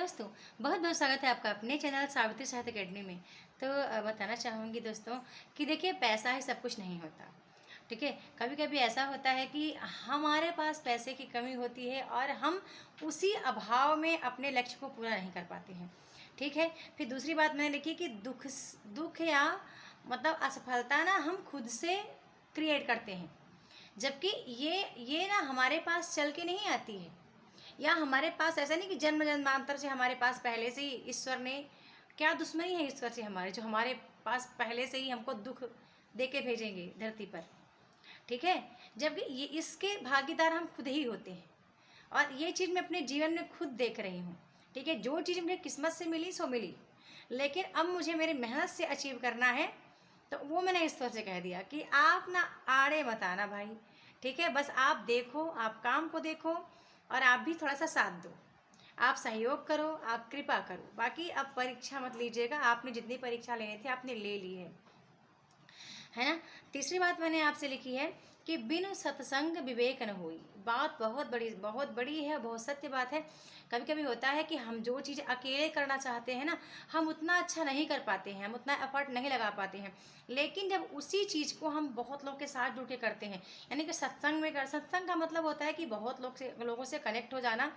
दोस्तों, बहुत बहुत स्वागत है आपका अपने चैनल सावित्री साहित्य अकेडमी में। तो बताना चाहूँगी दोस्तों कि देखिए, पैसा ही सब कुछ नहीं होता। ठीक है, कभी कभी ऐसा होता है कि हमारे पास पैसे की कमी होती है और हम उसी अभाव में अपने लक्ष्य को पूरा नहीं कर पाते हैं। ठीक है, फिर दूसरी बात मैंने लिखी कि दुख या मतलब असफलता ना हम खुद से क्रिएट करते हैं। जबकि ये ना हमारे पास चल के नहीं आती है, या हमारे पास ऐसा नहीं कि जन्म जन्मांतर से हमारे पास पहले से ही ईश्वर ने, क्या दुश्मनी है ईश्वर से हमारे, जो हमारे पास पहले से ही हमको दुख दे के भेजेंगे धरती पर। ठीक है, जबकि ये इसके भागीदार हम खुद ही होते हैं। और ये चीज़ मैं अपने जीवन में खुद देख रही हूँ। ठीक है, जो चीज़ मुझे किस्मत से मिली सो मिली, लेकिन अब मुझे मेरी मेहनत से अचीव करना है। तो वो मैंने ईश्वर से कह दिया कि आप ना आड़े मत आना भाई। ठीक है, बस आप देखो, आप काम को देखो और आप भी थोड़ा सा साथ दो, आप सहयोग करो, आप कृपा करो। बाकी अब परीक्षा मत लीजिएगा, आपने जितनी परीक्षा लेनी थी आपने ले ली है ना। तीसरी बात मैंने आपसे लिखी है कि बिनु सत्संग विवेक न होई। बात बहुत बड़ी है, बहुत सत्य बात है। कभी कभी होता है कि हम जो चीज़ अकेले करना चाहते हैं ना, हम उतना अच्छा नहीं कर पाते हैं, हम उतना एफर्ट नहीं लगा पाते हैं। लेकिन जब उसी चीज़ को हम बहुत लोग के साथ जुड़ के करते हैं, यानी कि सत्संग का मतलब होता है कि बहुत लोगों से कनेक्ट हो जाना।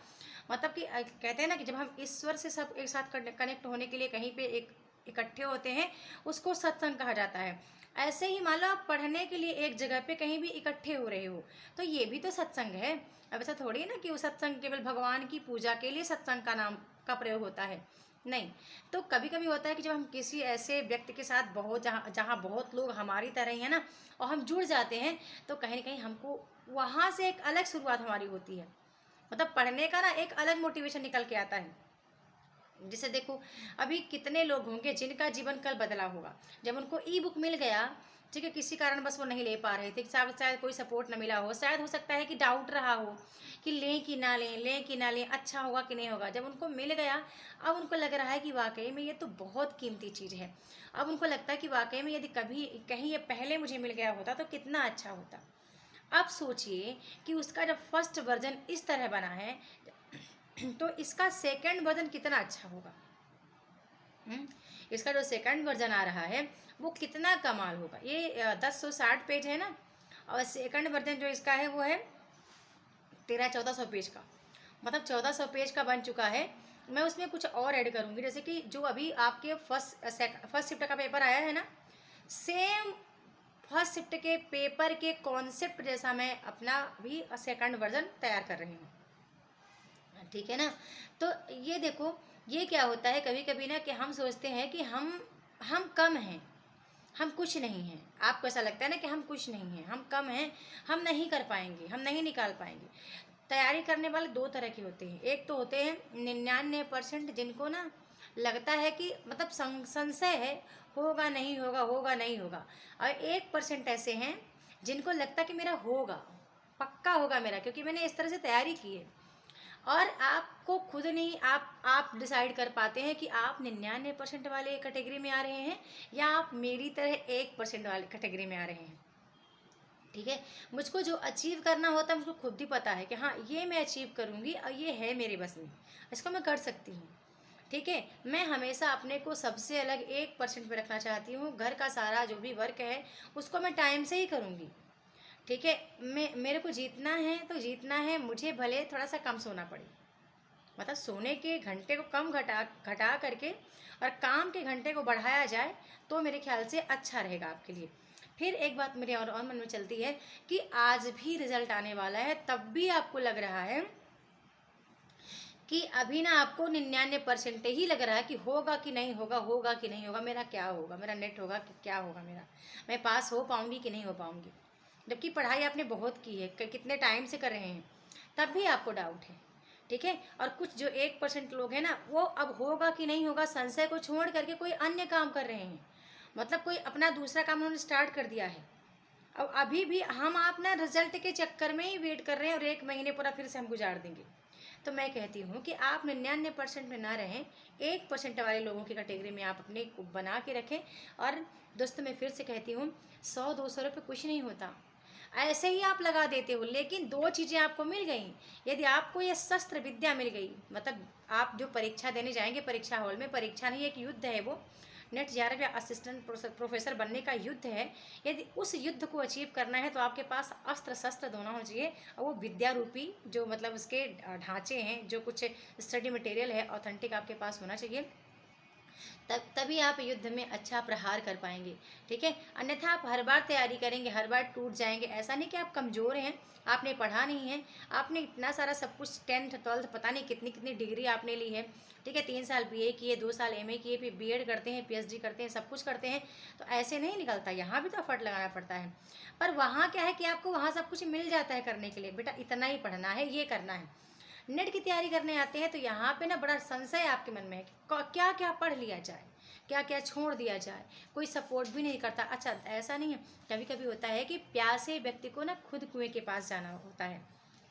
मतलब कि कहते हैं ना कि जब हम ईश्वर से सब एक साथ कनेक्ट होने के लिए कहीं पे इकट्ठे होते हैं, उसको सत्संग कहा जाता है। ऐसे ही मान लो आप पढ़ने के लिए एक जगह पे कहीं भी इकट्ठे हो रहे हो, तो ये भी तो सत्संग है। अब ऐसा थोड़ी है ना कि वो सत्संग केवल भगवान की पूजा के लिए सत्संग का नाम का प्रयोग होता है, नहीं। तो कभी कभी होता है कि जब हम किसी ऐसे व्यक्ति के साथ बहुत जहाँ जहाँ बहुत लोग हमारी तरह ही है ना, और हम जुड़ जाते हैं, तो कहीं ना कहीं हमको वहाँ से एक अलग शुरुआत हमारी होती है। मतलब पढ़ने का ना एक अलग मोटिवेशन निकल के आता है। जैसे देखो, अभी कितने लोग होंगे जिनका जीवन कल बदला होगा, जब उनको ई बुक मिल गया। ठीक है, किसी कारण बस वो नहीं ले पा रहे थे, शायद कोई सपोर्ट ना मिला हो, शायद हो सकता है कि डाउट रहा हो कि लें कि ना लें, लें कि ना लें, अच्छा होगा कि नहीं होगा। जब उनको मिल गया, अब उनको लग रहा है कि वाकई में ये तो बहुत कीमती चीज़ है। अब उनको लगता है कि वाकई में यदि कभी कहीं ये पहले मुझे मिल गया होता तो कितना अच्छा होता। अब सोचिए कि उसका जब फर्स्ट वर्जन इस तरह बना है, तो इसका सेकंड वर्जन कितना अच्छा होगा। इसका जो सेकंड वर्जन आ रहा है वो कितना कमाल होगा। ये 1060 पेज है ना, और सेकंड वर्जन जो इसका है वो है 1400 पेज का। मतलब 1400 पेज का बन चुका है। मैं उसमें कुछ और ऐड करूँगी, जैसे कि जो अभी आपके फर्स्ट शिफ्ट का पेपर आया है ना, सेम फर्स्ट शिफ्ट के पेपर के कॉन्सेप्ट जैसा मैं अपना भी सेकंड वर्जन तैयार कर रही हूँ। ठीक है ना। तो ये देखो, ये क्या होता है कभी कभी ना कि हम सोचते हैं कि हम कम हैं, हम कुछ नहीं हैं। आपको ऐसा लगता है ना कि हम कुछ नहीं हैं, हम कम हैं, हम नहीं कर पाएंगे, हम नहीं निकाल पाएंगे। तैयारी करने वाले दो तरह के होते हैं। एक तो होते हैं 99% जिनको ना लगता है कि मतलब संशय है, होगा नहीं होगा, होगा नहीं होगा। और 1% ऐसे हैं जिनको लगता है कि मेरा होगा, पक्का होगा मेरा, क्योंकि मैंने इस तरह से तैयारी की है। और आपको खुद नहीं, आप डिसाइड कर पाते हैं कि आप 99% वाले कैटेगरी में आ रहे हैं या आप मेरी तरह 1% वाले कैटेगरी में आ रहे हैं। ठीक है, मुझको जो अचीव करना होता है मुझको खुद ही पता है कि हाँ ये मैं अचीव करूँगी और ये है मेरे बस में, इसको मैं कर सकती हूँ। ठीक है, मैं हमेशा अपने को सबसे अलग 1% पे रखना चाहती हूँ। घर का सारा जो भी वर्क है उसको मैं टाइम से ही करूँगी। ठीक है, मेरे को जीतना है तो जीतना है, मुझे भले थोड़ा सा कम सोना पड़े। मतलब सोने के घंटे को कम घटा घटा करके और काम के घंटे को बढ़ाया जाए तो मेरे ख्याल से अच्छा रहेगा आपके लिए। फिर एक बात मेरे और मन में चलती है कि आज भी रिजल्ट आने वाला है, तब भी आपको लग रहा है कि अभी ना आपको 99% ही लग रहा है कि होगा कि नहीं होगा, होगा कि नहीं होगा, मेरा क्या होगा, मेरा नेट होगा कि क्या होगा, मेरा मैं पास हो पाऊँगी कि नहीं हो पाऊँगी। जबकि पढ़ाई आपने बहुत की है, कितने टाइम से कर रहे हैं, तब भी आपको डाउट है। ठीक है, और कुछ जो 1% लोग हैं ना, वो अब होगा कि नहीं होगा संशय को छोड़ करके कोई अन्य काम कर रहे हैं। मतलब कोई अपना दूसरा काम उन्होंने स्टार्ट कर दिया है। अब अभी भी हम आप ना रिजल्ट के चक्कर में ही वेट कर रहे हैं और 1 महीने पूरा फिर से हम गुजार देंगे। तो मैं कहती हूँ कि आप 99% में ना रहें, 1% वाले लोगों की कैटेगरी में आप अपने को बना के रखें। और दोस्तों मैं फिर से कहती हूँ, 100-200 रुपये कुछ नहीं होता। ऐसे ही आप लगा देते हो, लेकिन दो चीज़ें आपको मिल गई। यदि आपको ये शस्त्र विद्या मिल गई, मतलब आप जो परीक्षा देने जाएंगे परीक्षा हॉल में, परीक्षा नहीं एक युद्ध है वो, नेट JRF या असिस्टेंट प्रोफेसर बनने का युद्ध है। यदि उस युद्ध को अचीव करना है तो आपके पास अस्त्र शस्त्र दोनों होना चाहिए, और वो विद्या रूपी जो मतलब उसके ढांचे हैं, जो कुछ स्टडी मटेरियल है ऑथेंटिक आपके पास होना चाहिए। तभी आप युद्ध में अच्छा प्रहार कर पाएंगे। ठीक है, अन्यथा आप हर बार तैयारी करेंगे, हर बार टूट जाएंगे। ऐसा नहीं कि आप कमज़ोर हैं, आपने पढ़ा नहीं है, आपने इतना सारा सब कुछ 10th 12th पता नहीं कितनी कितनी डिग्री आपने ली है। ठीक है, 3 साल BA किए, 2 साल MA किए, फिर BEd करते हैं, PhD करते हैं, सब कुछ करते हैं, तो ऐसे नहीं निकलता। यहाँ भी तो एफर्ट लगाना पड़ता है। पर वहाँ क्या है कि आपको वहाँ सब कुछ मिल जाता है करने के लिए, बेटा इतना ही पढ़ना है, ये करना है। नेट की तैयारी करने आते हैं तो यहाँ पे ना बड़ा संशय आपके मन में है कि क्या क्या पढ़ लिया जाए, क्या क्या छोड़ दिया जाए, कोई सपोर्ट भी नहीं करता। अच्छा, ऐसा नहीं है, कभी कभी होता है कि प्यासे व्यक्ति को ना खुद कुएं के पास जाना होता है।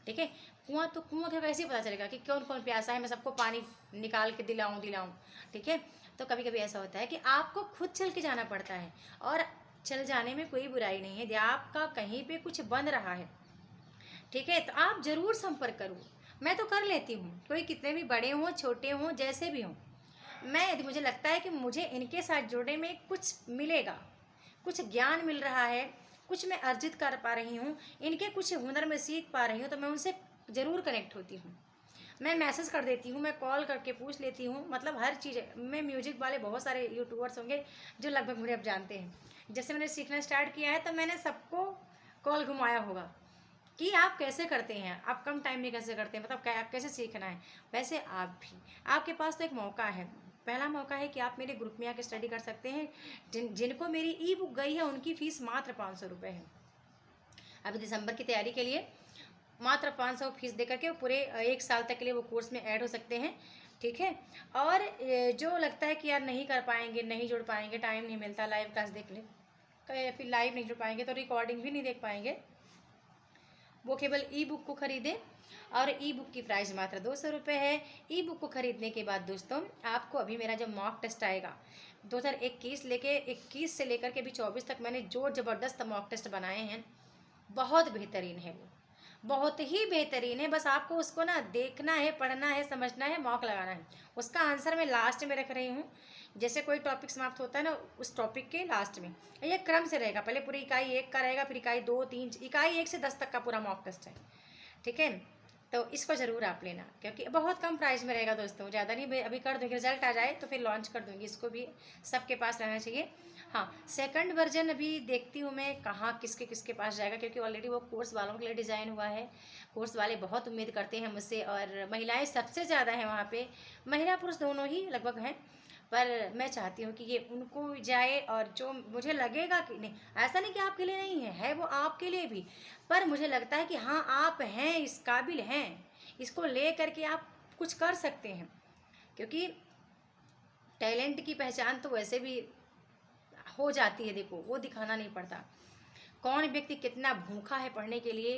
ठीक है, कुआं तो कुआं का कैसे पता चलेगा कि कौन कौन प्यासा है, मैं सबको पानी निकाल के दिलाऊं। ठीक है, तो कभी कभी ऐसा होता है कि आपको खुद चल के जाना पड़ता है, और चल जाने में कोई बुराई नहीं है। यदि आपका कहीं पे कुछ बन रहा है, ठीक है, तो आप ज़रूर संपर्क करो। मैं तो कर लेती हूँ, कोई कितने भी बड़े हों छोटे हों जैसे भी हों, मैं यदि मुझे लगता है कि मुझे इनके साथ जुड़ने में कुछ मिलेगा, कुछ ज्ञान मिल रहा है, कुछ मैं अर्जित कर पा रही हूँ, इनके कुछ हुनर में सीख पा रही हूँ, तो मैं उनसे ज़रूर कनेक्ट होती हूँ। मैं मैसेज कर देती हूँ, मैं कॉल करके पूछ लेती हूँ, मतलब हर चीज़। मैं म्यूजिक वाले बहुत सारे यूट्यूबर्स होंगे जो लगभग मुझे अब जानते हैं। जैसे मैंने सीखना स्टार्ट किया है तो मैंने सबको कॉल घुमाया होगा कि आप कैसे करते हैं, आप कम टाइम में कैसे करते हैं, मतलब कैसे सीखना है। वैसे आप भी, आपके पास तो एक मौका है। पहला मौका है कि आप मेरे ग्रुप में आके स्टडी कर सकते हैं। जिनको मेरी ई बुक गई है उनकी फ़ीस मात्र 500 रुपये है। अभी दिसंबर की तैयारी के लिए मात्र 500 फीस दे करके पूरे 1 साल तक के लिए वो कोर्स में ऐड हो सकते हैं। ठीक है, और जो लगता है कि यार नहीं कर पाएंगे, नहीं जुड़ पाएंगे, टाइम नहीं मिलता, लाइव क्लास देख ले, फिर लाइव नहीं जुड़ पाएंगे तो रिकॉर्डिंग भी नहीं देख पाएंगे, वो केवल ई बुक को खरीदें। और ई बुक की प्राइस मात्र 200 रुपये है। ई बुक को खरीदने के बाद दोस्तों आपको अभी मेरा जो मॉक टेस्ट आएगा 2021 से लेकर के अभी 24 तक, मैंने जो ज़बरदस्त मॉक टेस्ट बनाए हैं, बहुत बेहतरीन है वो, बहुत ही बेहतरीन है। बस आपको उसको ना देखना है, पढ़ना है, समझना है, मॉक लगाना है। उसका आंसर मैं लास्ट में रख रही हूँ। जैसे कोई टॉपिक समाप्त होता है ना, उस टॉपिक के लास्ट में ये क्रम से रहेगा। पहले पूरी इकाई 1 का रहेगा, फिर इकाई 2 3, इकाई 1 से 10 तक का पूरा मॉक टेस्ट है। ठीक है, तो इसको ज़रूर आप लेना, क्योंकि बहुत कम प्राइस में रहेगा दोस्तों, ज़्यादा नहीं। अभी कर दूँगी, रिजल्ट आ जाए तो फिर लॉन्च कर दूँगी, इसको भी सबके पास रहना चाहिए। हाँ, सेकंड वर्जन अभी देखती हूँ मैं कहाँ किसके किसके पास जाएगा, क्योंकि ऑलरेडी वो कोर्स वालों के लिए डिज़ाइन हुआ है। कोर्स वाले बहुत उम्मीद करते हैं मुझसे, और महिलाएं सबसे ज़्यादा हैं वहाँ पे, महिला पुरुष दोनों ही लगभग हैं। पर मैं चाहती हूँ कि ये उनको जाए, और जो मुझे लगेगा कि नहीं, ऐसा नहीं कि आपके लिए नहीं है वो आपके लिए भी, पर मुझे लगता है कि हाँ आप हैं, इस काबिल हैं, इसको ले करके आप कुछ कर सकते हैं। क्योंकि टैलेंट की पहचान तो वैसे भी हो जाती है, देखो वो दिखाना नहीं पड़ता। कौन व्यक्ति कितना भूखा है पढ़ने के लिए,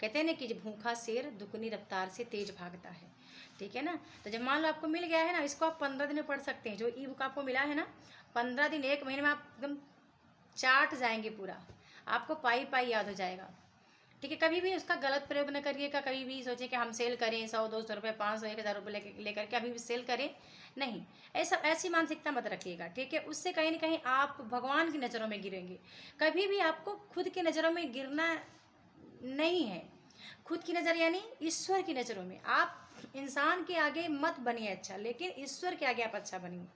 कहते हैं ना कि भूखा शेर दुगनी रफ्तार से तेज भागता है। ठीक है ना, तो जब मान लो आपको मिल गया है ना, इसको आप 15 दिन में पढ़ सकते हैं। जो ई बुक आपको मिला है ना, 15 दिन 1 महीने में आप एकदम चाट जाएंगे पूरा, आपको पाई पाई याद हो जाएगा। ठीक है, कभी भी उसका गलत प्रयोग न करिएगा। कभी भी सोचें कि हम सेल करें 100 200 रुपये 500 1000 रुपये लेकर के अभी भी सेल करें, नहीं, ऐसी मानसिकता मत रखिएगा। ठीक है, उससे कहीं ना कहीं आप भगवान की नज़रों में गिरेंगे। कभी भी आपको खुद की नज़रों में गिरना नहीं है। खुद की नज़र यानी ईश्वर की नज़रों में। आप इंसान के आगे मत बनिए अच्छा, लेकिन ईश्वर के आगे आप अच्छा बनिए।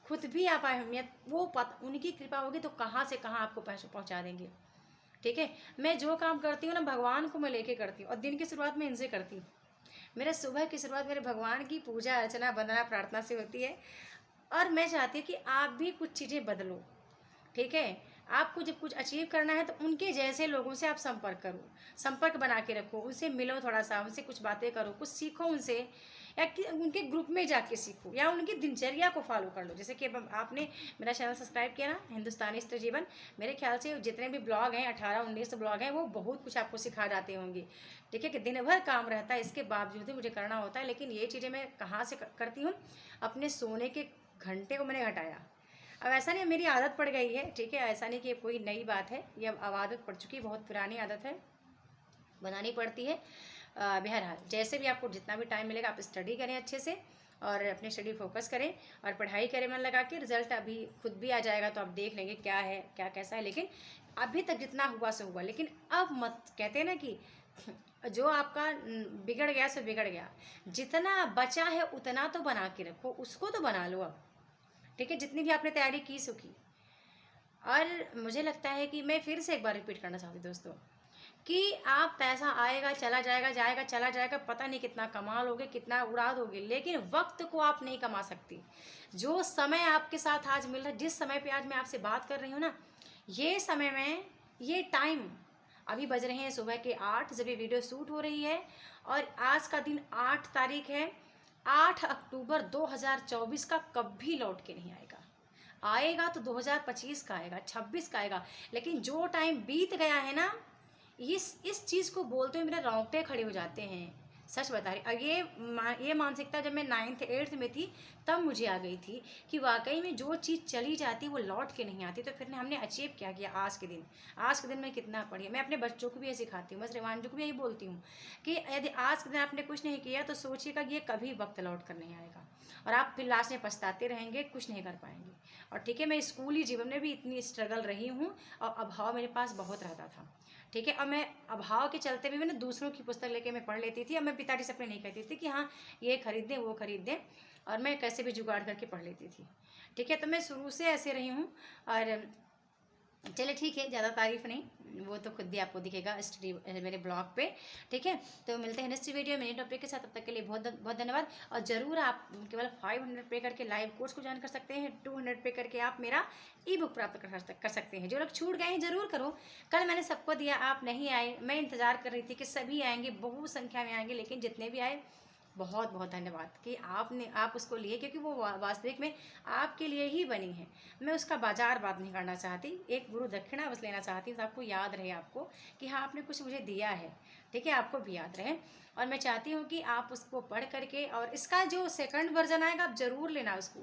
खुद भी आप अहमियत, वो उनकी कृपा होगी तो कहाँ से कहाँ आपको पहुँचा देंगे। ठीक है, मैं जो काम करती हूँ ना, भगवान को मैं लेके करती हूँ, और दिन की शुरुआत मैं इनसे करती हूँ। मेरा सुबह की शुरुआत मेरे भगवान की पूजा अर्चना वंदना प्रार्थना से होती है। और मैं चाहती हूँ कि आप भी कुछ चीज़ें बदलो। ठीक है, आपको जब कुछ अचीव करना है तो उनके जैसे लोगों से आप संपर्क करो, संपर्क बना के रखो, उनसे मिलो, थोड़ा सा उनसे कुछ बातें करो, कुछ सीखो उनसे, या कि उनके ग्रुप में जाके सीखो, या उनकी दिनचर्या को फॉलो कर लो। जैसे कि अब आपने मेरा चैनल सब्सक्राइब किया ना, हिंदुस्तानी स्त्री जीवन, मेरे ख्याल से जितने भी ब्लॉग हैं 18-19 ब्लॉग हैं, वो बहुत कुछ आपको सिखा जाते होंगे। ठीक है, कि दिन भर काम रहता है, इसके बावजूद भी मुझे करना होता है। लेकिन ये चीज़ें मैं कहाँ से करती हूँ, अपने सोने के घंटे को मैंने घटाया। अब ऐसा नहीं मेरी आदत पड़ गई है, ठीक है, ऐसा नहीं कि कोई नई बात है, ये अब आदत पड़ चुकी है, बहुत पुरानी आदत है, बनानी पड़ती है। बहरहाल जैसे भी आपको जितना भी टाइम मिलेगा आप स्टडी करें अच्छे से, और अपने स्टडी फोकस करें और पढ़ाई करें मन लगा के। रिजल्ट अभी खुद भी आ जाएगा तो आप देख लेंगे क्या है क्या कैसा है, लेकिन अभी तक जितना हुआ सो हुआ, लेकिन अब मत, कहते हैं ना कि जो आपका बिगड़ गया सो बिगड़ गया, जितना बचा है उतना तो बना के रखो, उसको तो बना लो अब, ठीक है, जितनी भी आपने तैयारी की सो की। और मुझे लगता है कि मैं फिर से एक बार रिपीट करना चाहती हूँ दोस्तों, कि आप पैसा आएगा चला जाएगा, जाएगा चला जाएगा, पता नहीं कितना कमा लोगे, कितना उड़ा दोगे, लेकिन वक्त को आप नहीं कमा सकती। जो समय आपके साथ आज मिल रहा है, जिस समय पे आज मैं आपसे बात कर रही हूँ ना, ये समय में, ये टाइम, अभी बज रहे हैं सुबह के 8 जब ये वीडियो शूट हो रही है, और आज का दिन 8 तारीख है, 8 अक्टूबर 2024 का कभी लौट के नहीं आएगा। आएगा तो 2025 का आएगा, 26 का आएगा, लेकिन जो टाइम बीत गया है ना, इस चीज़ को बोलते हुए मेरे रोंगटे खड़े हो जाते हैं, सच बता रही। और ये मानसिकता जब मैं 9th 8th में थी तब मुझे आ गई थी कि वाकई में जो चीज़ चली जाती वो लौट के नहीं आती। तो फिर हमने अचीव क्या किया आज के दिन मैं कितना पढ़ी। मैं अपने बच्चों को भी ये सिखाती हूँ, मैं श्रीवांजू को भी यही बोलती हूँ कि यदि आज के दिन आपने कुछ नहीं किया तो सोचिएगा ये कभी वक्त लौट कर नहीं आएगा, और आप फिर लास्ट में पछताते रहेंगे, कुछ नहीं कर पाएंगे। और ठीक है, मैं स्कूली जीवन में भी इतनी स्ट्रगल रही हूँ, और अभाव मेरे पास बहुत रहता था, ठीक है। और मैं अभाव के चलते भी मैंने दूसरों की पुस्तक लेके मैं पढ़ लेती थी, और मैं पिताजी से अपने नहीं कहती थी कि हाँ ये खरीद दें वो खरीद दें, और मैं कैसे भी जुगाड़ करके पढ़ लेती थी, ठीक है। तो मैं शुरू से ऐसे रही हूँ। और चलिए ठीक है, ज़्यादा तारीफ नहीं, वो तो खुद भी आपको दिखेगा स्टडी मेरे ब्लॉग पे, ठीक है। तो मिलते हैं नेक्स्ट वीडियो में नए टॉपिक के साथ, तब तक के लिए बहुत बहुत धन्यवाद। और ज़रूर आप केवल 500 पे करके लाइव कोर्स को ज्वाइन कर सकते हैं, 200 पे करके आप मेरा ई बुक प्राप्त कर सकते हैं। जो लोग छूट गए हैं ज़रूर करो, कल मैंने सबको दिया, आप नहीं आए, मैं इंतज़ार कर रही थी कि सभी आएंगे, बहु संख्या में आएंगे, लेकिन जितने भी आए बहुत बहुत धन्यवाद कि आप उसको लिए, क्योंकि वो वास्तविक में आपके लिए ही बनी है। मैं उसका बाजार बात नहीं करना चाहती, एक गुरु दक्षिणा बस लेना चाहती हूँ, तो आपको याद रहे आपको कि हाँ आपने कुछ मुझे दिया है, ठीक है, आपको भी याद रहे। और मैं चाहती हूँ कि आप उसको पढ़ करके, और इसका जो सेकंड वर्जन आएगा आप ज़रूर लेना उसको।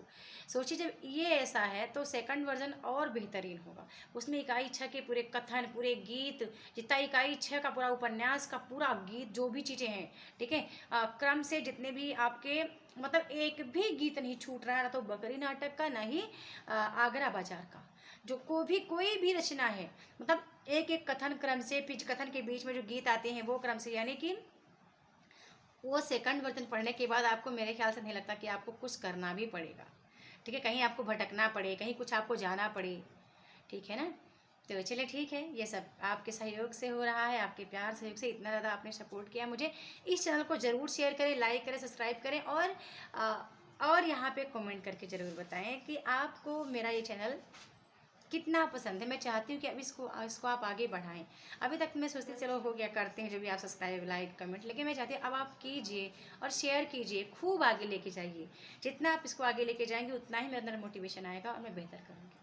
सोचिए जब ये ऐसा है तो सेकंड वर्जन और बेहतरीन होगा। उसमें इकाई 6 के पूरे कथन, पूरे गीत, जितना इकाई 6 का पूरा उपन्यास का पूरा गीत, जो भी चीज़ें हैं, ठीक है, क्रम से जितने भी आपके, मतलब एक भी गीत नहीं छूट रहा है, ना तो बकरी नाटक का, ना ही आगरा बाजार का, जो कोई भी रचना है, मतलब एक एक कथन क्रम से, पिच कथन के बीच में जो गीत आते हैं वो क्रम से, यानी कि वो सेकंड वर्जन पढ़ने के बाद आपको मेरे ख्याल से नहीं लगता कि आपको कुछ करना भी पड़ेगा, ठीक है, कहीं आपको भटकना पड़े, कहीं कुछ आपको जाना पड़े, ठीक है ना। तो चलिए ठीक है, ये सब आपके सहयोग से हो रहा है, आपके प्यार सहयोग से, इतना ज़्यादा आपने सपोर्ट किया मुझे। इस चैनल को ज़रूर शेयर करें, लाइक करें, सब्सक्राइब करें, और यहाँ पे कमेंट करके ज़रूर बताएं कि आपको मेरा ये चैनल कितना पसंद है। मैं चाहती हूँ कि अब इसको आप आगे बढ़ाएं। अभी तक मैं सोचती चलो हो गया, करते हैं जो भी आप सब्सक्राइब लाइक कमेंट, लेकिन मैं चाहती हूँ अब आप कीजिए और शेयर कीजिए, खूब आगे लेके जाइए। जितना आप इसको आगे लेके जाएंगे उतना ही मेरे अंदर मोटिवेशन आएगा और मैं बेहतर करूँगी।